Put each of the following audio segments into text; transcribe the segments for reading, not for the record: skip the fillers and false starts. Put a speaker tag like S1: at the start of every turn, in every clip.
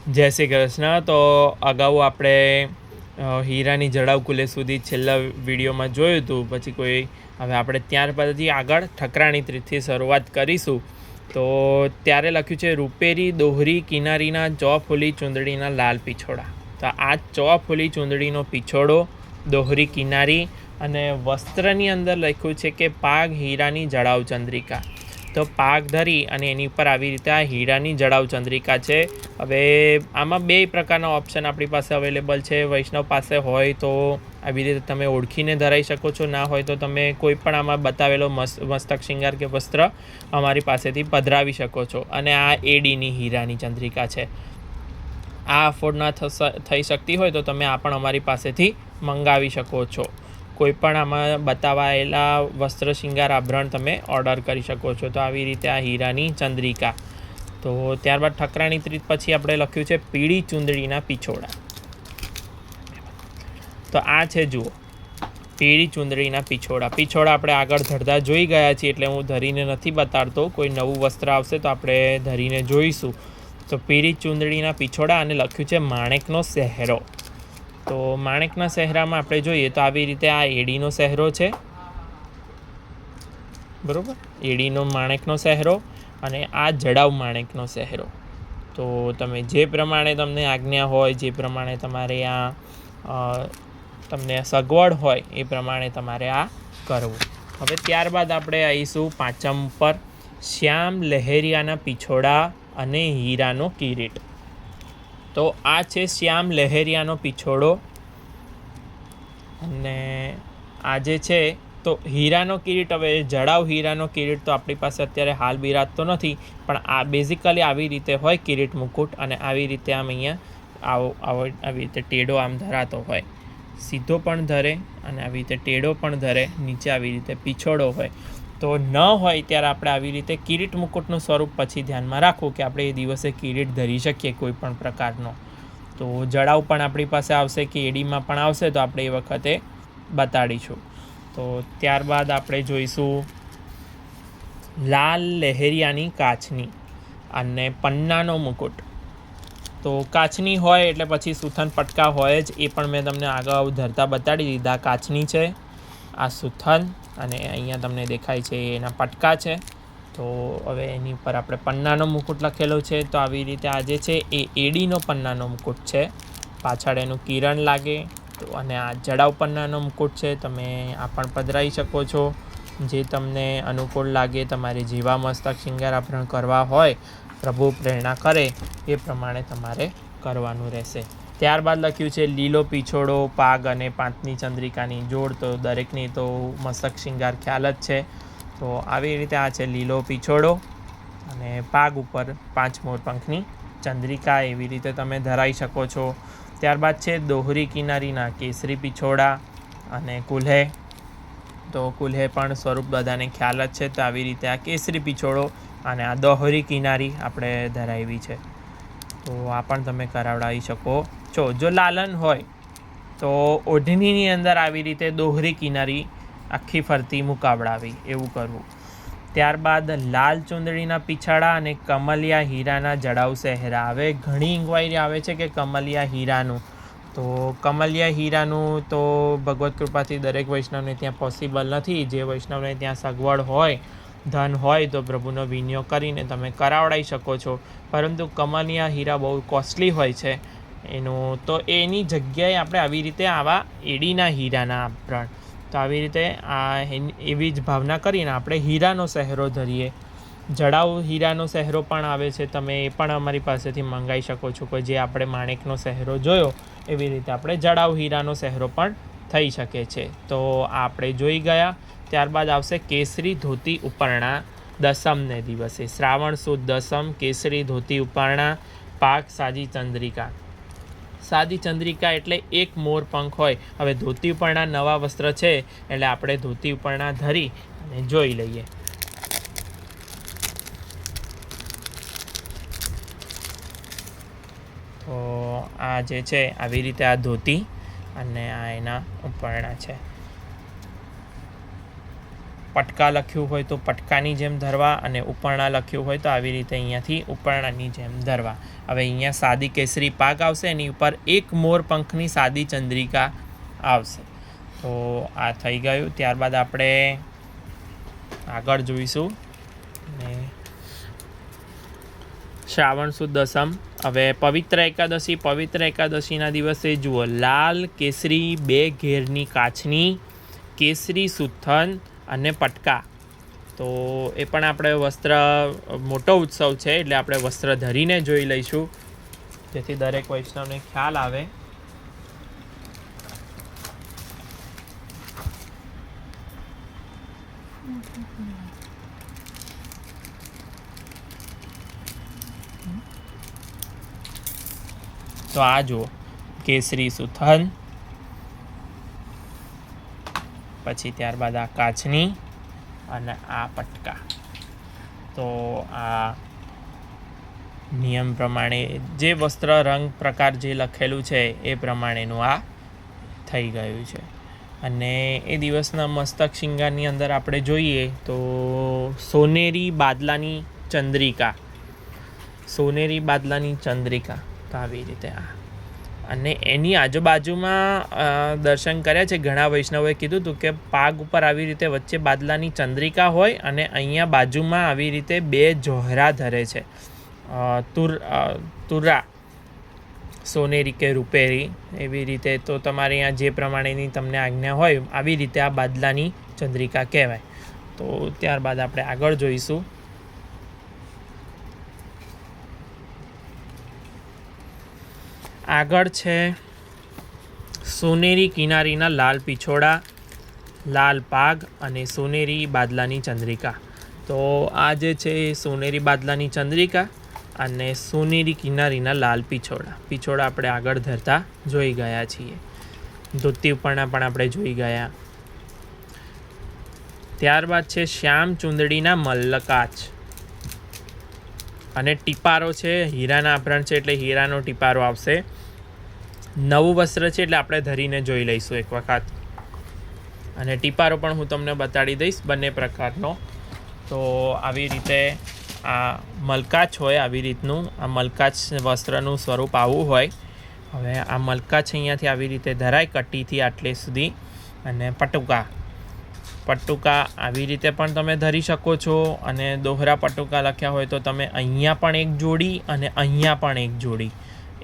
S1: જય શ્રી કૃષ્ણ. તો અગાઉ આપણે હીરાની જડાઉ કુલે સુધી છેલ્લા વિડીયોમાં જોયું હતું. પછી હવે આપણે ત્યાર પછી આગળ ઠકરાણી ત્રીજથી શરૂઆત કરીશું. તો ત્યારે લખ્યું છે રૂપેરી દોહરી કિનારીના ચોફૂલી ચૂંદડીના લાલ પીછોડા. તો આ ચોફૂલી ચૂંદડીનો પીછોડો, દોહરી કિનારી અને વસ્ત્રની અંદર લખ્યું છે કે પાગ હીરાની જડાઉ ચંદ્રિકા. તો પાક ધરી અને એની ઉપર આવી રીતે આ હીરાની જડાઉ ચંદ્રિકા છે. હવે આમાં બે પ્રકારના ઓપ્શન આપણી પાસે અવેલેબલ છે. વૈષ્ણવ પાસે હોય તો આવી રીતે તમે ઓળખીને ધરાઈ શકો છો, ના હોય તો તમે કોઈ પણ આમાં બતાવેલો મસ્તક શિંગાર કે વસ્ત્ર અમારી પાસેથી પધરાવી શકો છો. અને આ એડીની હીરાની ચંદ્રિકા છે. આ અફોર્ડ ના થઈ શકતી હોય તો તમે આ પણ અમારી પાસેથી મંગાવી શકો છો. કોઈ પણ આમાં બતાવાયેલા વસ્ત્ર શિંગાર આભરણ તમે ઓર્ડર કરી શકો છો. તો આવી રીતે આ હીરાની ચંદ્રિકા. તો ત્યારબાદ ઠકરાણી ત્રીજ પછી આપણે લખ્યું છે પીળી ચૂંદડીના પીછોડા. તો આ છે, જુઓ, પીળી ચૂંદડીના પીછોડા. પીછોડા આપણે આગળ ધરતા જોઈ ગયા છીએ, એટલે હું ધરીને નથી બતાડતો. કોઈ નવું વસ્ત્ર આવશે તો આપણે ધરીને જોઈશું. તો પીળી ચૂંદડીના પીછોડા અને લખ્યું છે માણેકનો સહેરો. તો માણેકના સહેરામાં આપણે જોઈએ તો આવી રીતે આ એડીનો સહેરો છે, બરાબર, એડીનો માણેકનો સહેરો અને આ જડાઉ માણેકનો સહેરો. તો તમે જે પ્રમાણે તમને આજ્ઞા હોય, જે પ્રમાણે તમારે આ તમને સગવડ હોય એ પ્રમાણે તમારે આ કરવું. હવે ત્યારબાદ આપણે આવીશું પાંચમ પર, શ્યામ લહેરિયાના પીછોડા અને હીરાનો કિરીટ. તો આ છે શ્યામ લહેરિયાનો પીછોડો અને આ જે છે તો હીરાનો કિરીટ. હવે જડાઉ હીરાનો કિરીટ તો આપણી પાસે અત્યારે હાલ બિરાજતો નથી, પણ આ બેઝિકલી આવી રીતે હોય કિરીટ મુકુટ, અને આવી રીતે આમ અહીંયા આવી રીતે ટેડો આમ ધરાતો હોય. સીધો પણ ધરે અને આવી રીતે ટેડો પણ ધરે. નીચે આવી રીતે પીછોડો હોય. તો ન હોય ત્યારે આપણે આવી રીતે કિરીટ મુકુટનું સ્વરૂપ પછી ધ્યાનમાં રાખવું કે આપણે એ દિવસે કિરીટ ધરી શકીએ કોઈ પણ પ્રકારનો. તો જડાઉ પણ આપણી પાસે આવશે કે એડીમાં પણ આવશે, તો આપણે એ વખતે બતાડીશું. તો ત્યારબાદ આપણે જોઈશું લાલ લહેરિયાની કાચની અને પન્નાનો મુકુટ. તો કાચની હોય એટલે પછી સુથન પટકા હોય જ, એ પણ મેં તમને આગળ ધરતા બતાડી દીધા. કાચની છે, આ સુથન, અને અહીંયા તમને દેખાય છે એના પટકા છે. તો હવે એની ઉપર આપણે પન્નાનો મુકુટ લખેલો છે. તો આવી રીતે આ જે છે એ એડીનો પન્નાનો મુકુટ છે. પાછળ એનું કિરણ લાગે. તો અને આ જડાઉ પન્નાનો મુકુટ છે. તમે આ પણ પધરાવી શકો છો, જે તમને અનુકૂળ લાગે. તમારે જેવા મસ્તક શિંગાર આભરણ કરવા હોય, પ્રભુ પ્રેરણા કરે એ પ્રમાણે તમારે કરવાનું રહેશે. ત્યારબાદ લખ્યું છે લીલો પીછોડો, પાગ અને પાંચની ચંદ્રિકાની જોડ. તો દરેકની તો મસ્તક શિંગાર ખ્યાલ જ છે. તો આવી રીતે આ છે લીલો પીછોડો અને પાગ ઉપર 5 મોરપંખની ચંદ્રિકા. એવી રીતે તમે ધરાઈ શકો છો. ત્યારબાદ છે દોહરી કિનારીના કેસરી પીછોડા અને કુલ્હે. તો કુલ્હે પણ સ્વરૂપ બધાને ખ્યાલ જ છે. તો આવી રીતે આ કેસરી પીછોડો અને આ દોહરી કિનારી આપણે ધરાવી છે. તો આ પણ તમે કરાવડાવી શકો છો. જો લાલન હોય તો ઓઢણીની અંદર આવી રીતે દોહરી કિનારી આખી ફરતી મુકાવડાવી, એવું કરવું. ત્યારબાદ લાલ ચૂંદડીના પીછાડા અને કમલિયા હીરાના જડાઉ સહેરા. હવે ઘણી ઇન્ક્વાયરી આવે છે કે કમલિયા હીરાનું. તો કમલિયા હીરાનું તો ભગવત કૃપાથી દરેક વૈષ્ણવને ત્યાં પોસિબલ નથી. જે વૈષ્ણવને ત્યાં સગવડ હોય, ધન હોય, તો પ્રભુનો વિનિયોગ કરીને તમે કરાવડાવી શકો છો. પરંતુ કમલિયા હીરા બહુ કોસ્ટલી હોય છે એનું. તો એની જગ્યાએ આપણે આવી રીતે આવા એડીના હીરાના આભરણ, તો આવી રીતે આ એવી જ ભાવના કરીને આપણે હીરાનો સહેરો ધરીએ. જડાઉ હીરાનો સહેરો પણ આવે છે, તમે એ પણ અમારી પાસેથી મંગાવી શકો છો. કે જે આપણે માણેકનો સહેરો જોયો એવી રીતે આપણે જડાઉ હીરાનો સહેરો પણ થઈ શકે છે. તો આપણે જોઈ ગયા. ત્યારબાદ આવશે કેસરી ધોતી ઉપરણા દસમને દિવસે. શ્રાવણ સુદ દસમ, કેસરી ધોતી ઉપરણા, પાક સાજી ચંદ્રિકા. સાદી ચંદ્રિકા એટલે એક મોર પંખ હોય. હવે ધોતી ઉપરણા નવા વસ્ત્ર છે એટલે આપણે ધોતી ઉપરણા ધરી અને જોઈ લઈએ. તો આ જે છે આવી રીતે આ ધોતી અને આ એના ઉપરણા છે. પટકા લખ્યું હોય તો પટકાની જેમ ધરવા, અને ઉપરણા લખ્યું હોય તો આવી રીતે અહીંયાથી ઉપરણાની જેમ ધરવા. હવે અહીંયા સાદી કેસરી પાક આવશે, એની ઉપર એક મોર પંખની સાદી ચંદ્રિકા આવશે. તો આ થઈ ગયું. ત્યારબાદ આપણે આગળ જોઈશું ને શ્રાવણ સુદ દસમ. હવે પવિત્ર એકાદશીના દિવસે જુઓ, લાલ કેસરી 2 ઘેરની કાચની કેસરી સુથન અને પટકા. તો એ પણ આપણે વસ્ત્ર, મોટો ઉત્સવ છે એટલે આપણે વસ્ત્ર ધરીને જોઈ લઈશું, જેથી દરેક વૈષ્ણવને ખ્યાલ આવે. તો આ જુઓ, કેસરી સુથન, પછી ત્યારબાદ આ કાચની અને આ પટકા. તો આ નિયમ પ્રમાણે જે વસ્ત્ર રંગ પ્રકાર જે લખેલું છે એ પ્રમાણેનું આ થઈ ગયું છે. અને એ દિવસના મસ્તક શિંગારની અંદર આપણે જોઈએ તો સોનેરી બાદલાની ચંદ્રિકા, તો આવી રીતે આ. અને એની આજુબાજુમાં દર્શન કર્યા છે. ઘણા વૈષ્ણવોએ કીધું હતું કે પાગ ઉપર આવી રીતે વચ્ચે બાદલાની ચંદ્રિકા હોય અને અહીંયા બાજુમાં આવી રીતે 2 જોહરા ધરે છે, તુરા, સોનેરી કે રૂપેરી, એવી રીતે. તો તમારે અહીંયા જે પ્રમાણેની તમને આજ્ઞા હોય આવી રીતે આ બાદલાની ચંદ્રિકા કહેવાય. તો ત્યારબાદ આપણે આગળ જોઈશું. આગળ છે સોનેરી કિનારીના લાલ પીછોડા, લાલ પાગ અને સોનેરી બાદલાની ચંદ્રિકા. તો આ જે છે એ સોનેરી બાદલાની ચંદ્રિકા અને સોનેરી કિનારીના લાલ પીછોડા આપણે આગળ ધરતા જોઈ ગયા છીએ. ધોતી ઉપરના પણ આપણે જોઈ ગયા. ત્યારબાદ છે શ્યામ ચૂંદડીના મલ્લકાચ અને ટીપારો છે. હીરાના આભરણ છે એટલે હીરાનો ટીપારો આવશે. નવું વસ્ત્ર છે એટલે આપણે ધરીને જોઈ લઈશું એક વખત, અને ટીપારો પણ હું તમને બતાડી દઈશ બંને પ્રકારનો. તો આવી રીતે આ મલકાચ હોય, આવી રીતનું આ મલકાચ વસ્ત્રનું સ્વરૂપ આવું હોય. હવે આ મલકાચ અહીંયાથી આવી રીતે ધરાય કટીથી આટલે સુધી. અને પટુકા આવી રીતે પણ તમે ધરી શકો છો, અને દોહરા પટુકા લખ્યા હોય તો તમે અહીંયા પણ એક જોડી અને અહીંયા પણ એક જોડી,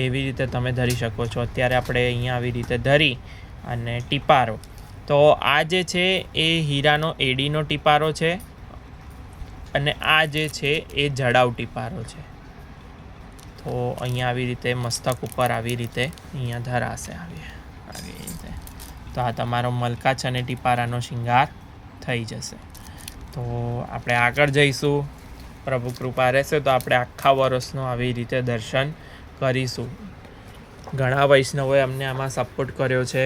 S1: એવી રીતે તમે ધરી શકો છો. અત્યારે આપણે અહીંયા આવી રીતે ધરી અને ટીપારો. તો આ જે છે એ હીરાનો એડીનો ટીપારો છે, અને આ જે છે એ જડાવ ટીપારો છે. તો અહીંયા આવી રીતે મસ્તક ઉપર આવી રીતે અહીંયા ધરાશે આવી રીતે. તો આ તમારો મલકાચ અને ટીપારાનો શિંગાર થઈ જશે. તો આપણે આગળ જઈશું. પ્રભુ કૃપા રહેશે તો આપણે આખા વર્ષનું આવી રીતે દર્શન કરીશું. ઘણા વૈષ્ણવોએ અમને આમાં સપોર્ટ કર્યો છે,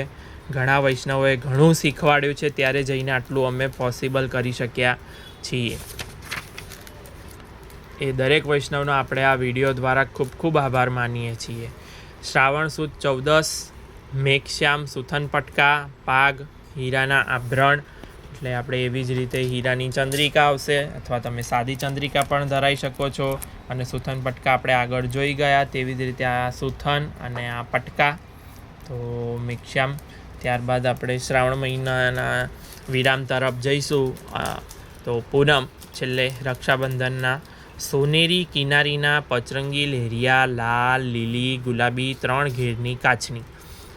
S1: ઘણા વૈષ્ણવોએ ઘણું શીખવાડ્યું છે, ત્યારે જઈને આટલું અમે પોસિબલ કરી શક્યા છીએ. એ દરેક વૈષ્ણવનો આપણે આ વિડીયો દ્વારા ખૂબ ખૂબ આભાર માનીએ છીએ. શ્રાવણ સુદ 14, મેઘશ્યામ સુથન પટકા, પાગ, હીરાના આભરણ, એટલે આપણે એવી જ રીતે હીરાની ચંદ્રિકા આવશે, અથવા તમે સાદી ચંદ્રિકા પણ ધરાઈ શકો છો. અને સુથન પટકા આપણે આગળ જોઈ ગયા, તેવી જ રીતે આ સુથન અને આ પટકા. તો મેઘશ્યામ. ત્યારબાદ આપણે શ્રાવણ મહિનાના વિરામ તરફ જઈશું. તો પૂનમ, છેલ્લે રક્ષાબંધનના સોનેરી કિનારીના પચરંગી લહેરિયા, લાલ, લીલી, ગુલાબી 3 ઘેરની કાચની.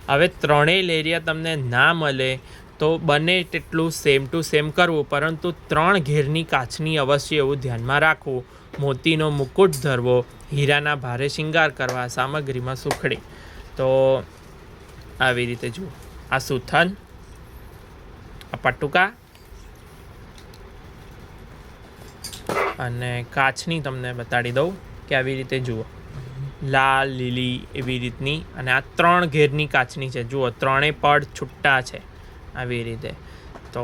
S1: હવે 3 લહેરિયા તમને ના મળે તો બને તેટલું સેમ ટુ સેમ કરવું, પરંતુ 3 ઘેરની કાચની અવશ્ય એવું ધ્યાનમાં રાખવું. મોતીનો મુકુટ ધરવો, હીરાના ભારે શિંગાર કરવા, સામગ્રીમાં સુખડી. તો આવી રીતે જુઓ, આ સુથન, આ પટુકા અને કાચની તમને બતાડી દઉં કે આવી રીતે જુઓ, લાલ, લીલી એવી રીતની. અને આ 3 ઘેરની કાચની છે. જુઓ, 3 પડ છૂટા છે આવી રીતે. તો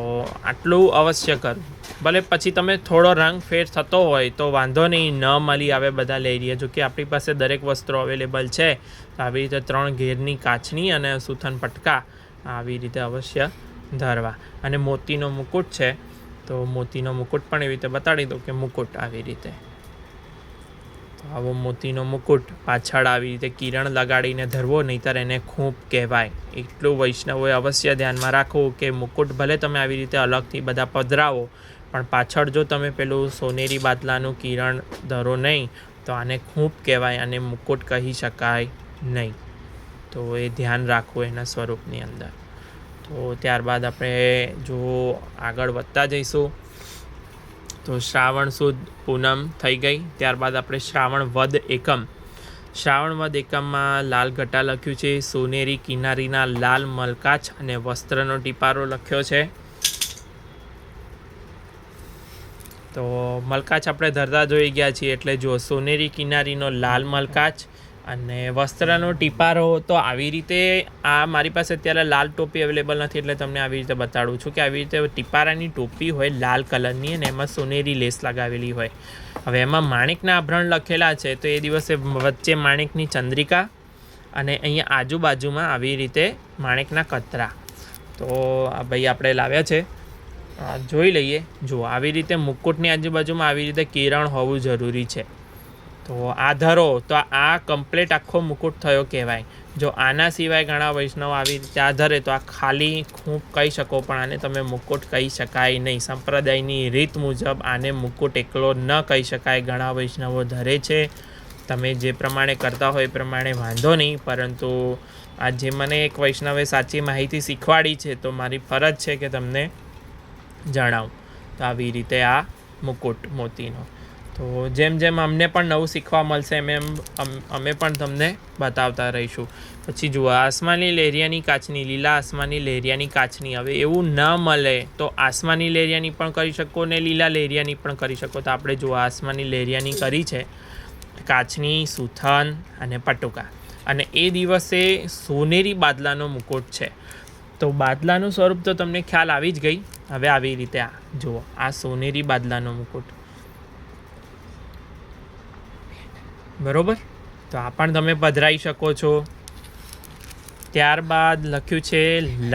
S1: આટલું અવશ્ય કરવું. ભલે પછી તમે થોડો રંગ ફેર થતો હોય તો વાંધો નહીં, ન મળી આવે બધા લઈ લઈએ. જો કે આપણી પાસે દરેક વસ્ત્રો અવેલેબલ છે. તો આવી રીતે 3 ઘેરની કાચની અને સુથન પટકા આવી રીતે અવશ્ય ધરવા. અને મોતીનો મુકુટ છે તો મોતીનો મુકુટ પણ એવી રીતે બતાડી દો કે મુકુટ આવી રીતે. તો આવો મોતીનો મુકુટ પાછળ આવી રીતે કિરણ લગાડીને ધરવો, નહીંતર એને ખૂંપ કહેવાય. એટલું વૈષ્ણવોએ અવશ્ય ધ્યાનમાં રાખવું કે મુકુટ ભલે તમે આવી રીતે અલગથી બધા પધરાવો, પણ પાછળ જો તમે પેલું સોનેરી બાદલાનું કિરણ ધરો નહીં તો આને ખૂંપ કહેવાય અને મુકુટ કહી શકાય નહીં. તો એ ધ્યાન રાખવું એના સ્વરૂપની અંદર. તો ત્યારબાદ આપણે જો આગળ વધતા જઈશું તો શ્રાવણ સુદ પૂનમ થઈ ગઈ. ત્યારબાદ આપણે શ્રાવણ વદ એકમ. શ્રાવણ વદ એકમમાં લાલ ઘટા લખ્યું છે, સોનેરી કિનારીના લાલ મલકાચ અને વસ્ત્રનો ટીપારો લખ્યો છે. તો મલકાચ આપણે ધરતા જોઈ ગયા છીએ, એટલે જો સોનેરી કિનારીનો લાલ મલકાચ અને વસ્ત્રનો ટીપારો. તો આવી રીતે આ મારી પાસે અત્યારે લાલ ટોપી અવેલેબલ નથી, એટલે તમને આવી રીતે બતાડું છું કે આવી રીતે ટીપારાની ટોપી હોય લાલ કલરની અને એમાં સોનેરી લેસ લગાવેલી હોય. હવે એમાં માણેકના આભરણ લખેલા છે, તો એ દિવસે વચ્ચે માણેકની ચંદ્રિકા અને અહીંયા આજુબાજુમાં આવી રીતે માણેકના કતરા. તો આ ભાઈ આપણે લાવ્યા છે, જોઈ લઈએ. જો આવી રીતે મુકુટની આજુબાજુમાં આવી રીતે કિરણ હોવું જરૂરી છે. તો આ ધરો તો આ કમ્પ્લીટ આખો મુકુટ થયો કહેવાય. જો આના સિવાય ઘણા વૈષ્ણવ આવી રીતે આ ધરે તો આ ખાલી ખૂંપ કહી શકો, પણ આને તમે મુકુટ કહી શકાય નહીં. સંપ્રદાયની રીત મુજબ આને મુકુટ એકલો ન કહી શકાય. ઘણા વૈષ્ણવો ધરે છે, તમે જે પ્રમાણે કરતા હોય એ પ્રમાણે વાંધો નહીં, પરંતુ આ જે મને એક વૈષ્ણવે સાચી માહિતી શીખવાડી છે તો મારી ફરજ છે કે તમને જણાવું. તો આવી રીતે આ મુકુટ મોતીનો. તો જેમ જેમ અમને પણ નવું શીખવા મળશે એમ અમે પણ તમને બતાવતા રહીશું. પછી જુઓ આસમાની લેરિયાની કાચની, લીલા આસમાની લેરિયાની કાચની. હવે એવું ન મળે તો આસમાની લેરિયાની પણ કરી શકો ને લીલા લેરિયાની પણ કરી શકો. તો આપણે જુઓ આસમાની લેરિયાની કરી છે, કાચની, સુથન અને પટુકા. અને એ દિવસે સોનેરી બાદલાનો મુકુટ છે. તો બાદલાનું સ્વરૂપ તો તમને ખ્યાલ આવી જ ગઈ. હવે આવી રીતે આ જુઓ, આ સોનેરી બાદલાનો મુકુટ, બરોબર. તો આ પણ તમે પધરાઈ શકો છો. ત્યારબાદ લખ્યું છે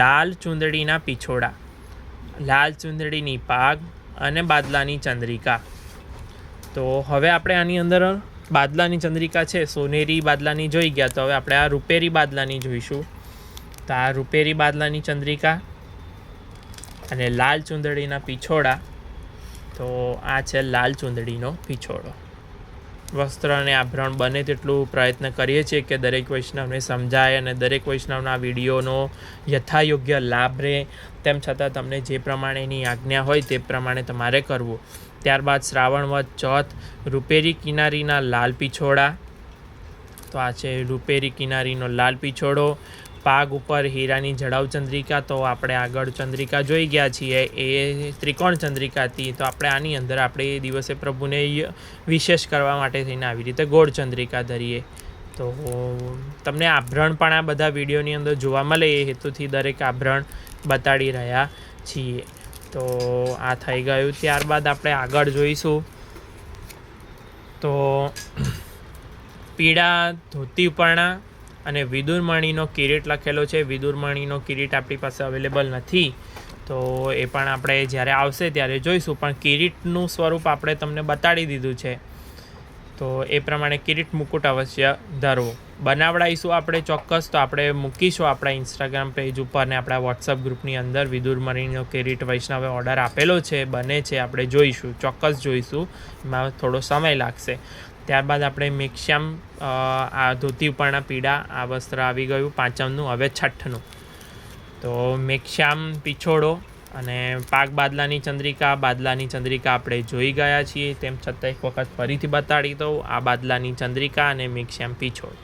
S1: લાલ ચૂંદડીના પીછોડા, લાલ ચૂંદડીની પાગ અને બાદલાની ચંદ્રિકા. તો હવે આપણે આની અંદર બાદલાની ચંદ્રિકા છે, સોનેરી બાદલાની જોઈ ગયા, તો હવે આપણે આ રૂપેરી બાદલાની જોઈશું. તો આ રૂપેરી બાદલાની ચંદ્રિકા અને લાલ ચૂંદડીના પીછોડા. તો આ છે લાલ ચૂંદડીનો પીછોડો. વસ્ત્ર અને આભરણ બને તેટલું પ્રયત્ન કરીએ છીએ કે દરેક વૈષ્ણવને સમજાય અને દરેક વૈષ્ણવના વિડીયોનો યથાયોગ્ય લાભ રહે. તેમ છતાં તમને જે પ્રમાણેની આજ્ઞા હોય તે પ્રમાણે તમારે કરવું. ત્યારબાદ શ્રાવણ વદ ચોથ, રૂપેરી કિનારીના લાલ પીછોડા. તો આ છે રૂપેરી કિનારીનો લાલ પીછોડો. પાગ ઉપર હીરાની જડાઉ ચંદ્રિકા. તો આપણે આગળ ચંદ્રિકા જોઈ ગયા છીએ, એ ત્રિકોણ ચંદ્રિકા હતી. તો આપણે આની અંદર આપણે એ દિવસે પ્રભુને વિશેષ કરવા માટે થઈને આવી રીતે ગોળ ચંદ્રિકા ધરીએ. તો તમને આભરણ પણ આ બધા વિડીયોની અંદર જોવા મળે એ હેતુથી દરેક આભરણ બતાડી રહ્યા છીએ. તો આ થઈ ગયું. ત્યારબાદ આપણે આગળ જોઈશું તો પીળા ધોતી ઉપરણા અને વિદુરમણીનો કિરીટ લખેલો છે. વિદુરમણીનો કિરીટ આપણી પાસે અવેલેબલ નથી, તો એ પણ આપણે જ્યારે આવશે ત્યારે જોઈશું. પણ કિરીટનું સ્વરૂપ આપણે તમને બતાડી દીધું છે, તો એ પ્રમાણે કિરીટ મુકુટ અવશ્ય ધરવો. બનાવડાવીશું આપણે ચોક્કસ. તો આપણે મૂકીશું આપણા ઇન્સ્ટાગ્રામ પેજ ઉપર ને આપણા વોટ્સઅપ ગ્રુપની અંદર. વિદુરમણીનો કિરીટ વૈષ્ણવે ઓર્ડર આપેલો છે, બને છે, આપણે જોઈશું, ચોક્કસ જોઈશું. એમાં થોડો સમય લાગશે. ત્યારબાદ આપણે મેક્ષામ આ ધોતી ઉપરના પીડા આ વસ્ત્ર આવી ગયું પાંચમનું. હવે છઠ્ઠનું તો મેક્ષામ પીછોડો અને પાક બાદલાની ચંદ્રિકા. બાદલાની ચંદ્રિકા આપણે જોઈ ગયા છીએ, તેમ છતાં એક વખત ફરીથી બતાડી દઉં. આ બાદલાની ચંદ્રિકા અને મેક્ષામ પીછોડ.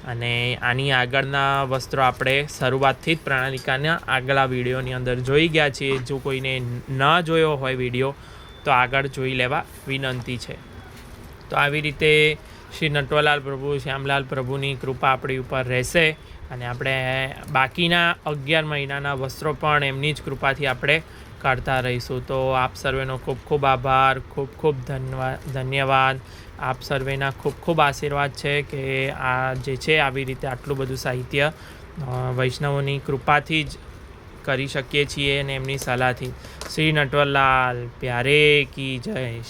S1: અને આની આગળના વસ્ત્રો આપણે શરૂઆતથી જ પ્રણાલિકાના આગલા વિડીયોની અંદર જોઈ ગયા છીએ. જો કોઈને ન જોયો હોય વિડીયો તો આગળ જોઈ લેવા વિનંતી છે. તો આવી રીતે શ્રી નટવરલાલ પ્રભુ, શ્યામલાલ પ્રભુની કૃપા આપણી ઉપર રહેશે અને આપણે બાકીના 11 મહિનાના વસ્ત્રો પણ એમની જ કૃપાથી આપણે કરતા રહીશું. તો આપ સર્વેનો ખૂબ ખૂબ આભાર, ખૂબ ખૂબ ધન્યવાદ. આપ સર્વેના ખૂબ ખૂબ આશીર્વાદ છે કે આ જે છે આવી રીતે આટલું બધું સાહિત્ય વૈષ્ણવોની કૃપાથી જ કરી શકીએ છીએ અને એમની સલાહથી. શ્રી નટવરલાલ પ્યારે કી જય.